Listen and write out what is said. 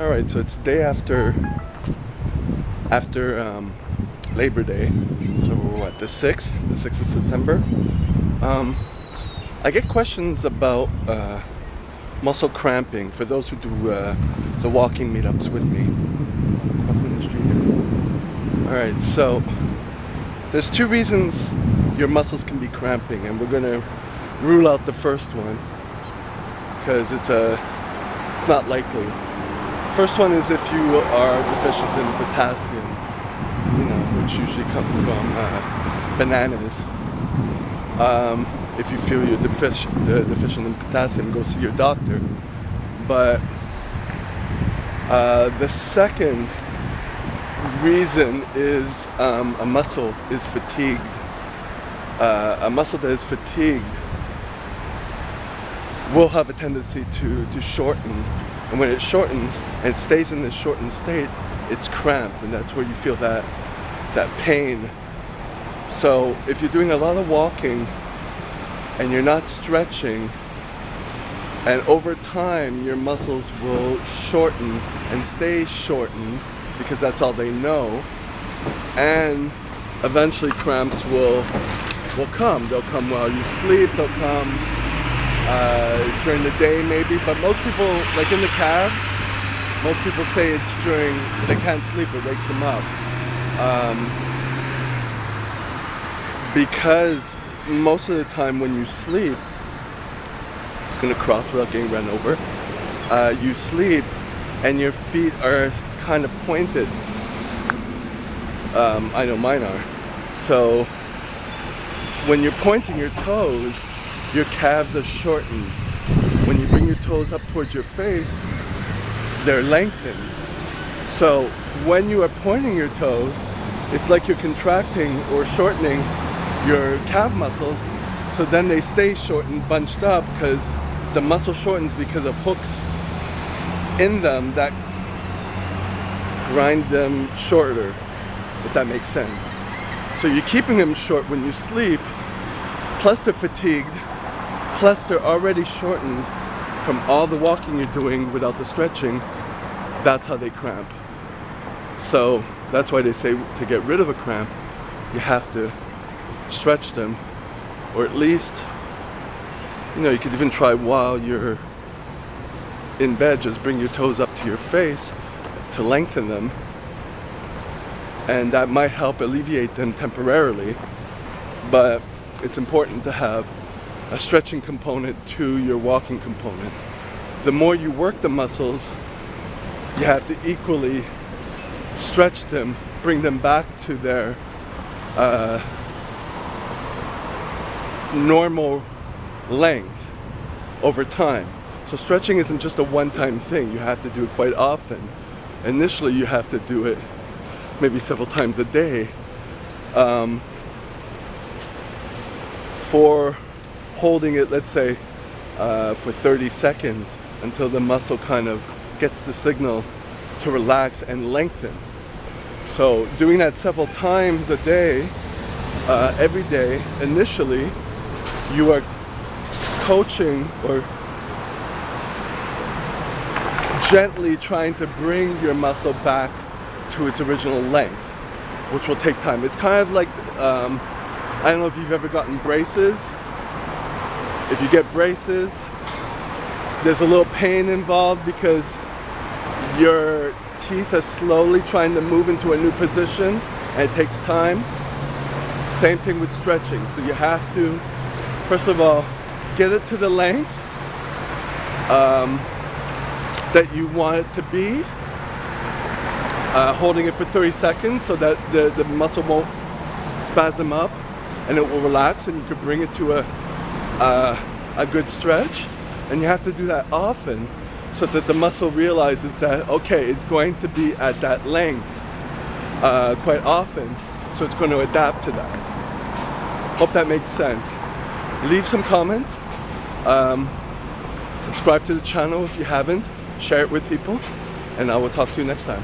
All right, so it's the day after Labor Day. So what, the 6th of September. I get questions about muscle cramping for those who do the walking meetups with me. Crossing the street here. All right, so there's two reasons your muscles can be cramping, and we're gonna rule out the first one because it's not likely. First one is if you are deficient in potassium, which usually comes from bananas. If you feel you're deficient in potassium, go see your doctor. But the second reason is a muscle is fatigued. A muscle that is fatigued will have a tendency to shorten. And when it shortens and stays in this shortened state, it's cramped, and that's where you feel that pain. So if you're doing a lot of walking and you're not stretching, and over time your muscles will shorten and stay shortened because that's all they know, and eventually cramps will come. They'll come while you sleep, they'll come during the day maybe, but most people, like in the calves, most people say it's during, they can't sleep, it wakes them up. Because most of the time when you sleep, just gonna cross without getting run over, you sleep and your feet are kind of pointed. I know mine are. So when you're pointing your toes, your calves are shortened. When you bring your toes up towards your face, they're lengthened. So when you are pointing your toes, it's like you're contracting or shortening your calf muscles, so then they stay shortened, bunched up, because the muscle shortens because of hooks in them that grind them shorter, if that makes sense. So you're keeping them short when you sleep, plus they're fatigued, plus they're already shortened from all the walking you're doing without the stretching. That's how they cramp. So that's why they say to get rid of a cramp, you have to stretch them, or at least, you could even try while you're in bed, just bring your toes up to your face to lengthen them, and that might help alleviate them temporarily. But it's important to have a stretching component to your walking component. The more you work the muscles, you have to equally stretch them, bring them back to their normal length over time. So stretching isn't just a one-time thing. You have to do it quite often. Initially, you have to do it maybe several times a day for holding it, let's say, for 30 seconds until the muscle kind of gets the signal to relax and lengthen. So doing that several times a day, every day, initially, you are coaching or gently trying to bring your muscle back to its original length, which will take time. It's kind of like, I don't know if you've ever gotten braces. If you get braces, there's a little pain involved because your teeth are slowly trying to move into a new position, and it takes time. Same thing with stretching. So you have to, first of all, get it to the length that you want it to be, holding it for 30 seconds so that the muscle won't spasm up and it will relax, and you can bring it to a good stretch. And you have to do that often so that the muscle realizes that, okay, it's going to be at that length quite often, so it's going to adapt to that. Hope that makes sense. Leave some comments. Subscribe to the channel if you haven't. Share it with people, and I will talk to you next time.